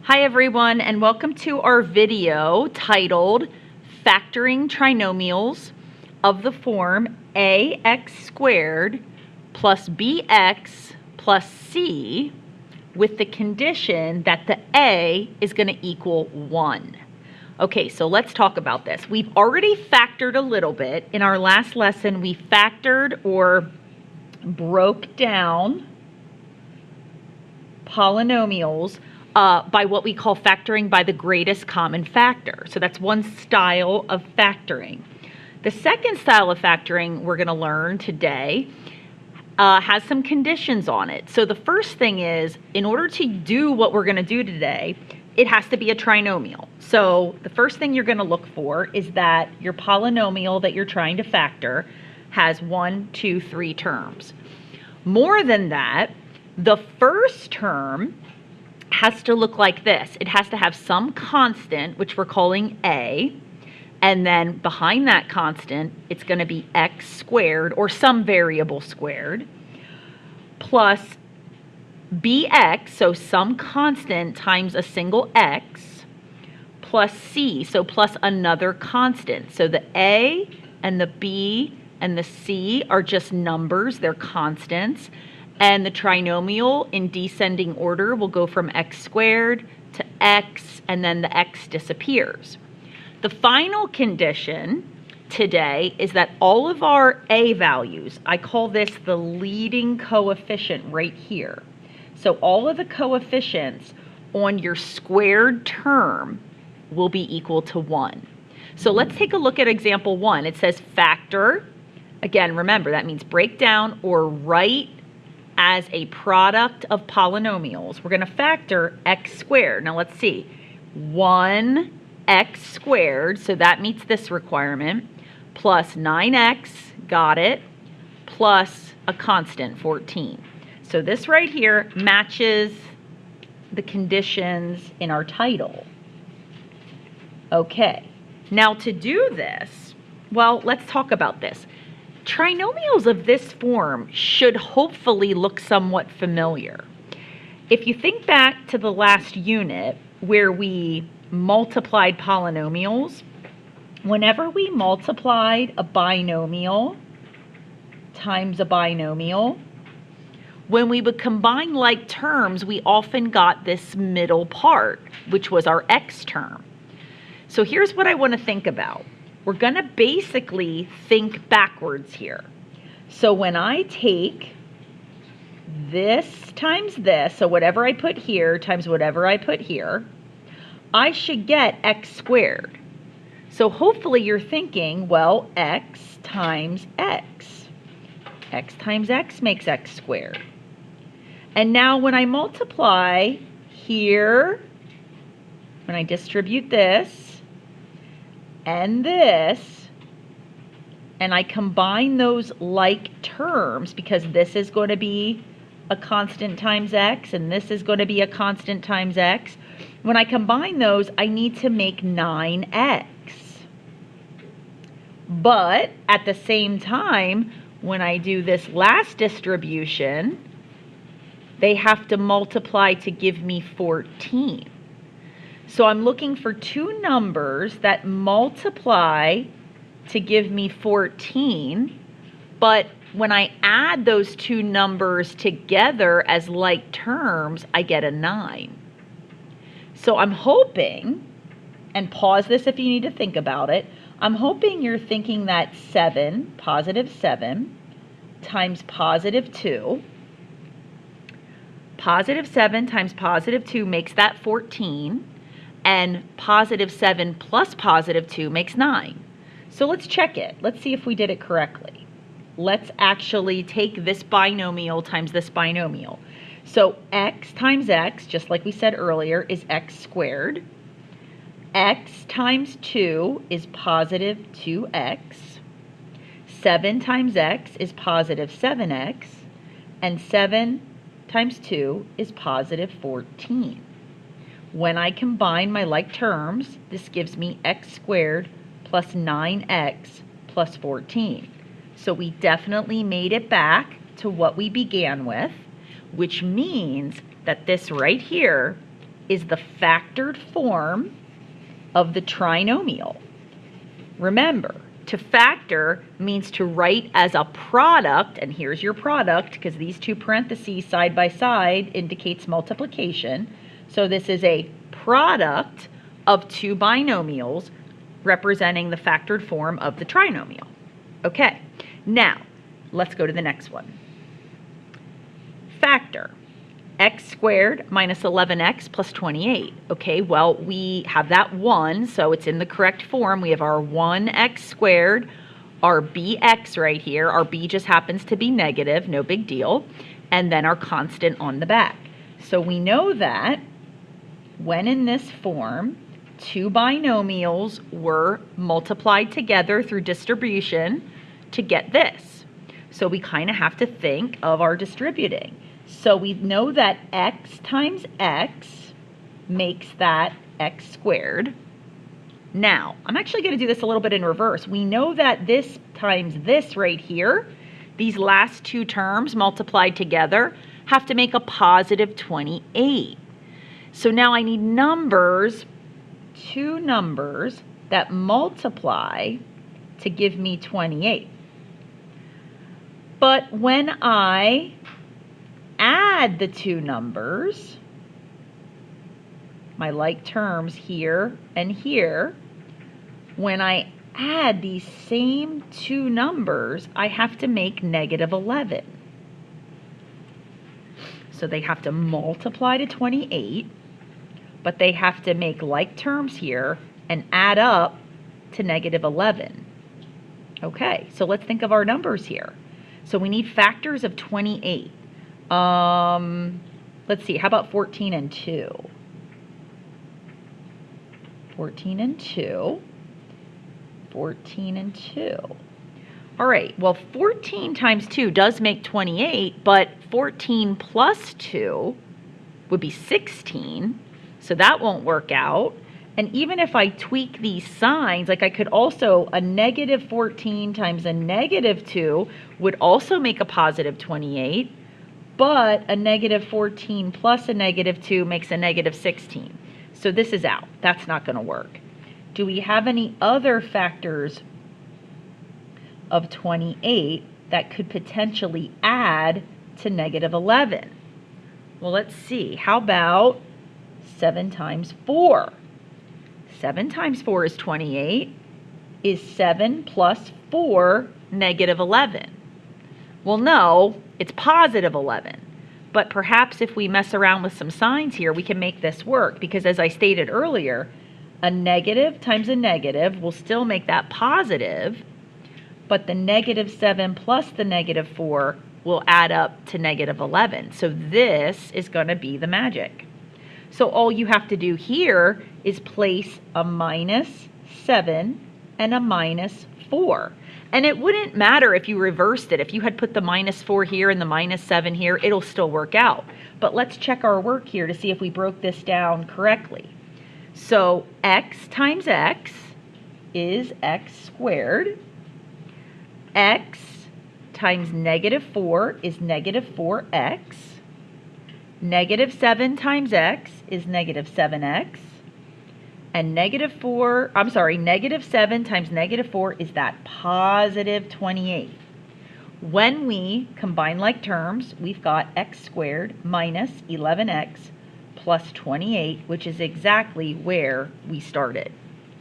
Hi everyone, and welcome to our video titled Factoring Trinomials of the form ax squared plus bx plus c with the condition that the a is going to equal 1. Okay, so let's talk about this. We've already factored a little bit. In our last lesson, we factored or broke down polynomials by what we call factoring by the greatest common factor. So that's one style of factoring. The second style of factoring we're going to learn today has some conditions on it. So the first thing is, in order to do what we're going to do today, it has to be a trinomial. So the first thing you're going to look for is that your polynomial that you're trying to factor has 1, 2, 3 terms. More than that, the first term has to look like this. It has to have some constant, which we're calling a, and then behind that constant, it's going to be x squared, or some variable squared, plus bx, so some constant times a single x, plus c, so plus another constant. So the a and the b and the c are just numbers, they're constants. And the trinomial in descending order will go from x squared to x, and then the x disappears. The final condition today is that all of our a values, I call this the leading coefficient right here. So all of the coefficients on your squared term will be equal to 1. So let's take a look at example 1. It says factor. Again, remember, that means break down or write as a product of polynomials. We're going to factor x squared. Now let's see. 1x squared, so that meets this requirement, plus 9x, got it, plus a constant, 14. So this right here matches the conditions in our title. Okay, now to do this, well, let's talk about this. Trinomials of this form should hopefully look somewhat familiar. If you think back to the last unit where we multiplied polynomials, whenever we multiplied a binomial times a binomial, when we would combine like terms, we often got this middle part, which was our x term. So here's what I want to think about. We're going to basically think backwards here. So when I take this times this, so whatever I put here times whatever I put here, I should get x squared. So hopefully you're thinking, well, x times x. X times x makes x squared. And now when I multiply here, when I distribute this, and this, and I combine those like terms, because this is going to be a constant times x, and this is going to be a constant times x. When I combine those, I need to make 9x. But at the same time, when I do this last distribution, they have to multiply to give me 14. So I'm looking for two numbers that multiply to give me 14, but when I add those two numbers together as like terms, I get a 9. So I'm hoping, and pause this if you need to think about it, I'm hoping you're thinking that 7, positive 7, times positive 2, positive 7 times positive 2 makes that 14, and positive 7 plus positive 2 makes 9. So let's check it. Let's see if we did it correctly. Let's actually take this binomial times this binomial. So x times x, just like we said earlier, is x squared. X times 2 is positive 2x. 7 times x is positive 7x. And 7 times 2 is positive 14. When I combine my like terms, this gives me x squared plus 9x plus 14. So we definitely made it back to what we began with, which means that this right here is the factored form of the trinomial. Remember, to factor means to write as a product, and here's your product because these two parentheses side by side indicates multiplication. So this is a product of two binomials representing the factored form of the trinomial. Okay, now let's go to the next one. Factor x squared minus 11x plus 28. Okay, well, we have that 1, so it's in the correct form. We have our 1x squared, our bx right here. Our b just happens to be negative, no big deal, and then our constant on the back. So we know that when in this form, two binomials were multiplied together through distribution to get this. So we kind of have to think of our distributing. So we know that x times x makes that x squared. Now, I'm actually going to do this a little bit in reverse. We know that this times this right here, these last two terms multiplied together, have to make a positive 28. So now I need numbers, two numbers that multiply to give me 28. But when I add the two numbers, my like terms here and here, when I add these same two numbers, I have to make negative 11. So they have to multiply to 28, but they have to make like terms here and add up to negative 11. Okay, so let's think of our numbers here. So we need factors of 28. Let's see, how about 14 and 2? 14 and 2. 14 and 2. All right, well, 14 times 2 does make 28, but 14 plus 2 would be 16, so that won't work out. And even if I tweak these signs, like I could also, a negative 14 times a negative 2 would also make a positive 28, but a negative 14 plus a negative 2 makes a negative 16. So this is out. That's not going to work. Do we have any other factors of 28 that could potentially add to negative 11? Well, let's see. How about 7 times 4? 7 times 4 is 28. Is 7 plus 4 negative 11? Well, no, it's positive 11. But perhaps if we mess around with some signs here, we can make this work, because as I stated earlier, a negative times a negative will still make that positive, but the negative 7 plus the negative 4 will add up to negative 11. So this is going to be the magic. So all you have to do here is place a minus 7 and a minus 4. And it wouldn't matter if you reversed it. If you had put the minus 4 here and the minus 7 here, it'll still work out. But let's check our work here to see if we broke this down correctly. So x times x is x squared. X times negative 4 is negative 4x. Negative 7 times x is negative 7x. And negative 7 times negative 4 is that positive 28. When we combine like terms, we've got x squared minus 11x plus 28, which is exactly where we started.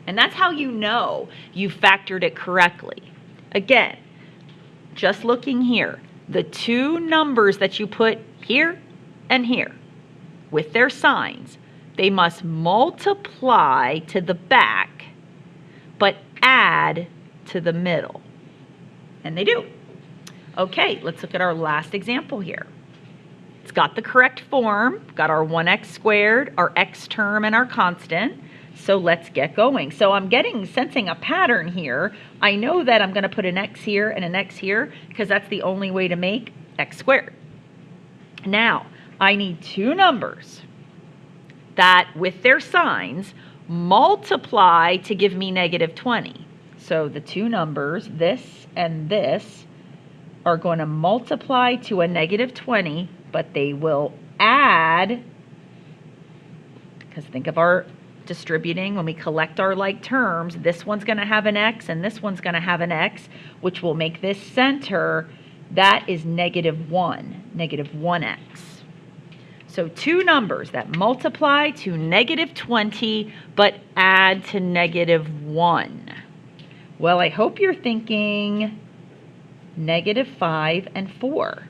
And that's how you know you factored it correctly. Again, just looking here, the two numbers that you put here and here with their signs, they must multiply to the back, but add to the middle. And they do. Okay, let's look at our last example here. It's got the correct form, got our 1x squared, our x term, and our constant. So let's get going. So I'm sensing a pattern here. I know that I'm going to put an x here and an x here because that's the only way to make x squared. Now, I need two numbers that with their signs multiply to give me negative 20. So the two numbers, this and this, are going to multiply to a negative 20, but they will add because think of our distributing, when we collect our like terms, this one's going to have an x and this one's going to have an x, which will make this center, that is -1x. So two numbers that multiply to -20 but add to -1. Well, I hope you're thinking -5 and 4.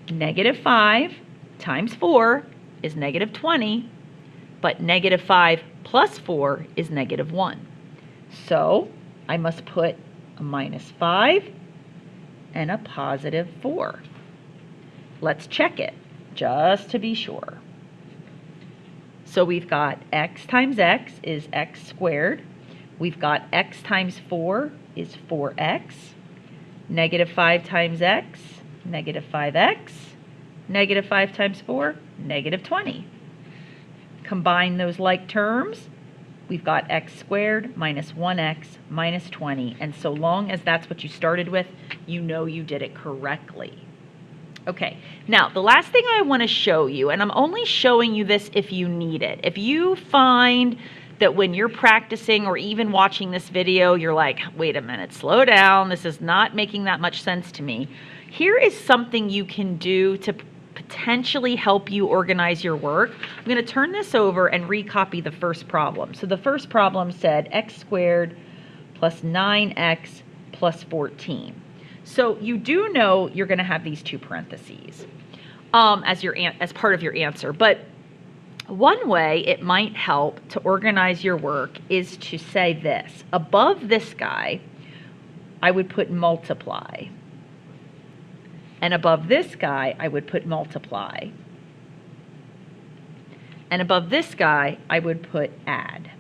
-5 times 4 is -20, but -5 plus 4 is -1. So I must put a -5 and a +4. Let's check it, just to be sure. So we've got x times x is x squared. We've got x times 4 is 4x. -5 times x, -5x. -5 times 4, -20. Combine those like terms. We've got x squared minus 1x minus 20. And so long as that's what you started with, you know you did it correctly. Okay, now the last thing I want to show you, and I'm only showing you this if you need it. If you find that when you're practicing or even watching this video, you're like, wait a minute, slow down, this is not making that much sense to me. Here is something you can do to potentially help you organize your work. I'm going to turn this over and recopy the first problem. So the first problem said x squared plus 9x plus 14. So you do know you're going to have these two parentheses as part of your answer. But one way it might help to organize your work is to say this. Above this guy, I would put multiply. And above this guy, I would put multiply. And above this guy, I would put add.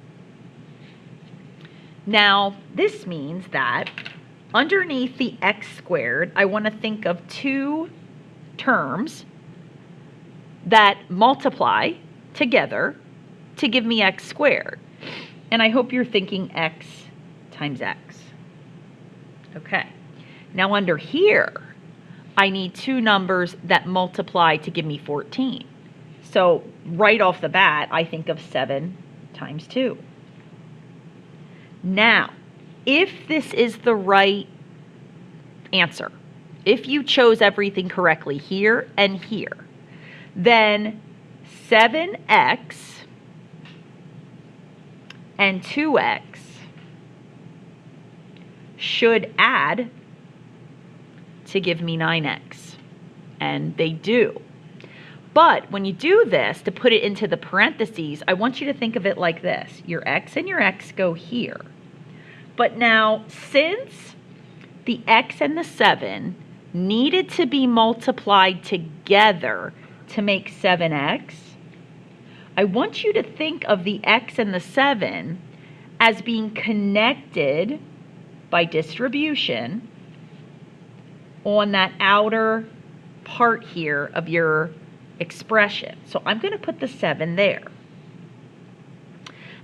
Now, this means that underneath the x squared, I want to think of two terms that multiply together to give me x squared. And I hope you're thinking x times x. Okay. Now under here, I need two numbers that multiply to give me 14. So right off the bat, I think of 7 times 2. Now, if this is the right answer, if you chose everything correctly here and here, then 7x and 2x should add to give me 9x, and they do. But when you do this, to put it into the parentheses, I want you to think of it like this. Your x and your x go here. But now, since the x and the 7 needed to be multiplied together to make 7x, I want you to think of the x and the 7 as being connected by distribution on that outer part here of your expression. So I'm going to put the 7 there.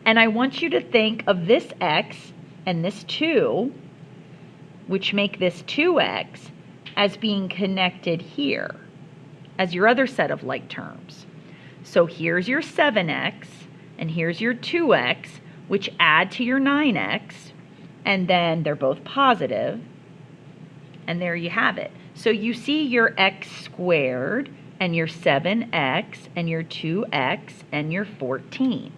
And I want you to think of this x and this 2, which make this 2x, as being connected here as your other set of like terms. So here's your 7x and here's your 2x, which add to your 9x, and then they're both positive, and there you have it. So you see your x squared and your 7x and your 2x and your 14.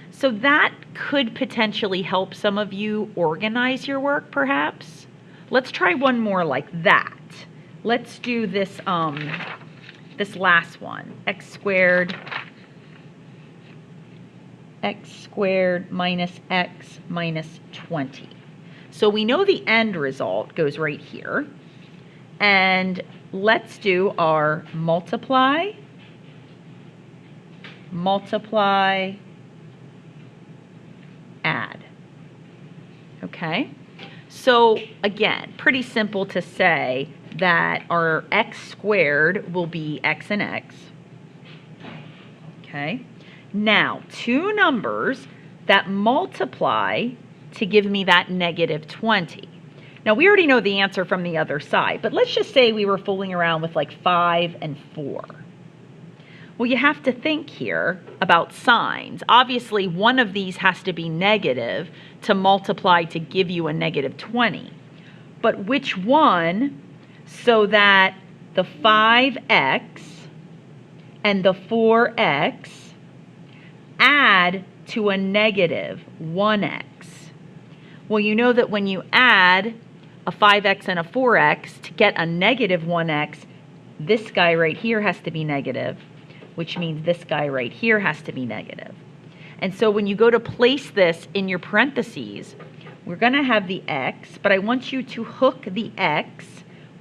So that could potentially help some of you organize your work, perhaps. Let's try one more like that. Let's do this, this last one, x squared minus x minus 20. So we know the end result goes right here. And let's do our multiply, add. Okay? So again, pretty simple to say that our x squared will be x and x. Okay? Now, two numbers that multiply to give me that negative 20. Now, we already know the answer from the other side, but let's just say we were fooling around with like 5 and 4. Well, you have to think here about signs. Obviously, one of these has to be negative to multiply to give you a negative 20. But which one, so that the 5x and the 4x add to a negative 1x? Well, you know that when you add a 5x and a 4x to get a negative 1x, this guy right here has to be negative, which means this guy right here has to be negative. And so when you go to place this in your parentheses, we're going to have the x, but I want you to hook the x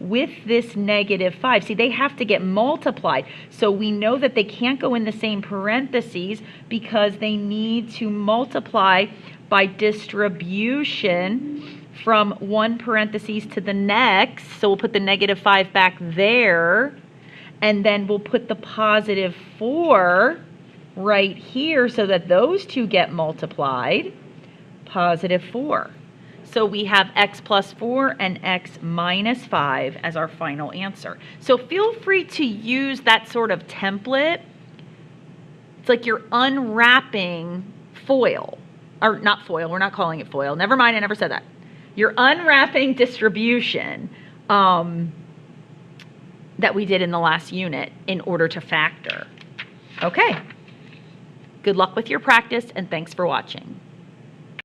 with this negative 5. See, they have to get multiplied. So we know that they can't go in the same parentheses because they need to multiply by distribution from one parentheses to the next. So we'll put the negative 5 back there, and then we'll put the positive 4 right here so that those two get multiplied, positive 4. So we have x plus 4 and x minus 5 as our final answer. So feel free to use that sort of template. It's like you're unwrapping foil. Or not foil, we're not calling it foil. Never mind, I never said that. You're unwrapping distribution that we did in the last unit in order to factor. Okay. Good luck with your practice, and thanks for watching.